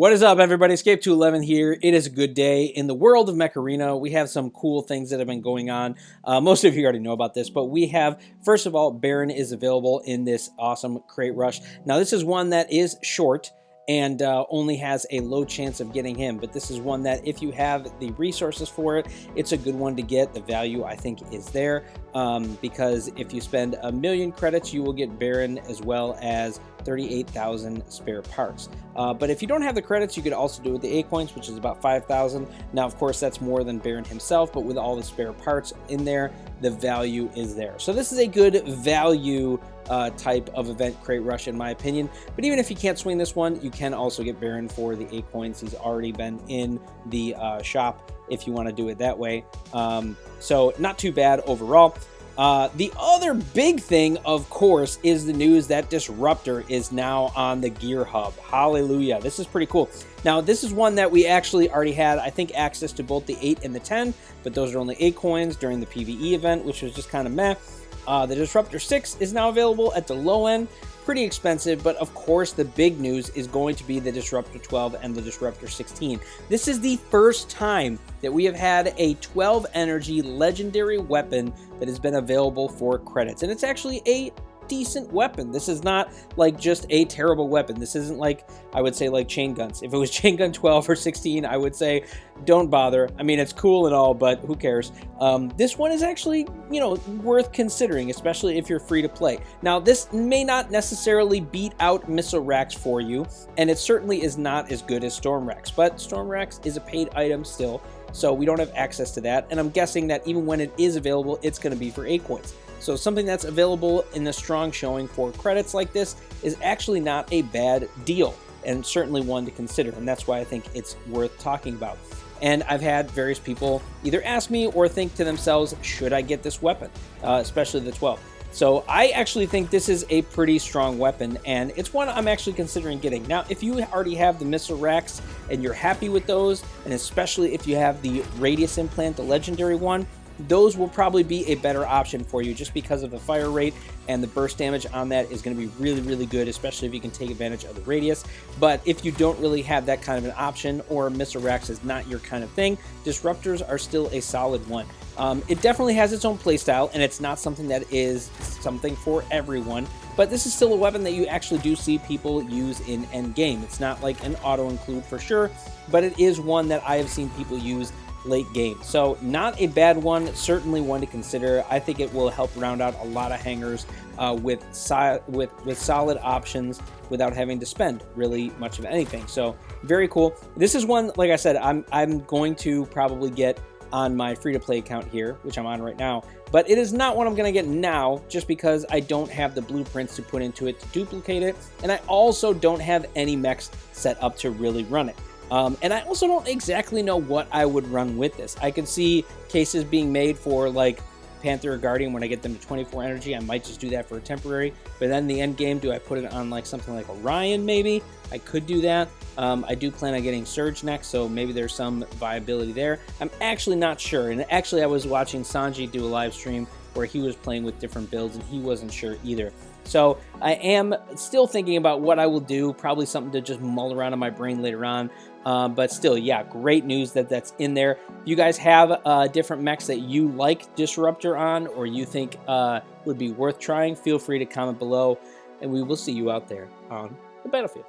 What is up, everybody? Escape 211 here. It is a good day in the world of Mech Arena. We have some cool things that have been going on. Most of you already know about this, but we have, first of all, Baron is available in this awesome crate rush. Now, this is one that is short and only has a low chance of getting him, but this is one that if you have the resources for it, it's a good one to get. The value, I think, is there because if you spend 1,000,000 credits, you will get Baron as well as 38,000 spare parts. But if you don't have the credits, you could also do it with the A coins, which is about 5,000. Now, of course, that's more than Baron himself, but with all the spare parts in there, the value is there. So this is a good value type of event crate rush, in my opinion. But even if you can't swing this one, you can also get Baron for the A coins. He's already been in the shop if you want to do it that way. So not too bad overall. The other big thing, of course, is the news that Disruptor is now on the Gear Hub. Hallelujah. This is pretty cool. Now, this is one that we actually already had, I think, access to both the 8 and the 10, but those are only 8 coins during the PvE event, which was just kind of meh. The Disruptor 6 is now available at the low end. Pretty expensive, but of course the big news is going to be the Disruptor 12 and the Disruptor 16. This is the first time that we have had a 12 energy legendary weapon that has been available for credits, and it's actually a decent weapon. This is not like just a terrible weapon. This isn't like, I would say, like chain guns. If it was chain gun 12 or 16, I would say don't bother. I mean, it's cool and all, but who cares? This one is actually, you know, worth considering, especially if you're free to play. Now, this may not necessarily beat out missile racks for you, and it certainly is not as good as storm racks, but storm racks is a paid item still, so we don't have access to that, and I'm guessing that even when it is available, it's going to be for 8 coins. So something that's available in the strong showing for credits like this is actually not a bad deal, and certainly one to consider, and that's why I think it's worth talking about. And I've had various people either ask me or think to themselves, should I get this weapon, especially the 12? So I actually think this is a pretty strong weapon, and it's one I'm actually considering getting. Now, if you already have the missile racks and you're happy with those, and especially if you have the radius implant, the legendary one, those will probably be a better option for you just because of the fire rate, and the burst damage on that is going to be really, really good, especially if you can take advantage of the radius. But if you don't really have that kind of an option, or missile racks is not your kind of thing, Disruptors are still a solid one. It definitely has its own playstyle, and it's not something that is something for everyone, but this is still a weapon that you actually do see people use in endgame. It's not like an auto-include for sure, but it is one that I have seen people use late game. So not a bad one, certainly one to consider. I think it will help round out a lot of hangers with solid options without having to spend really much of anything. So very cool. This is one, like I said, I'm going to probably get on my free-to-play account here, which I'm on right now, but it is not one I'm going to get now just because I don't have the blueprints to put into it to duplicate it, and I also don't have any mechs set up to really run it. And I also don't exactly know what I would run with this. I could see cases being made for like Panther or Guardian when I get them to 24 energy. I might just do that for a temporary, but then the end game, do I put it on like something like Orion maybe? I could do that. I do plan on getting Surge next, so maybe there's some viability there. I'm actually not sure, and actually I was watching Sanji do a live stream where he was playing with different builds and he wasn't sure either. So I am still thinking about what I will do, probably something to just mull around in my brain later on. But still, yeah, great news that that's in there. If you guys have different mechs that you like Disruptor on, or you think would be worth trying, feel free to comment below, and we will see you out there on the battlefield.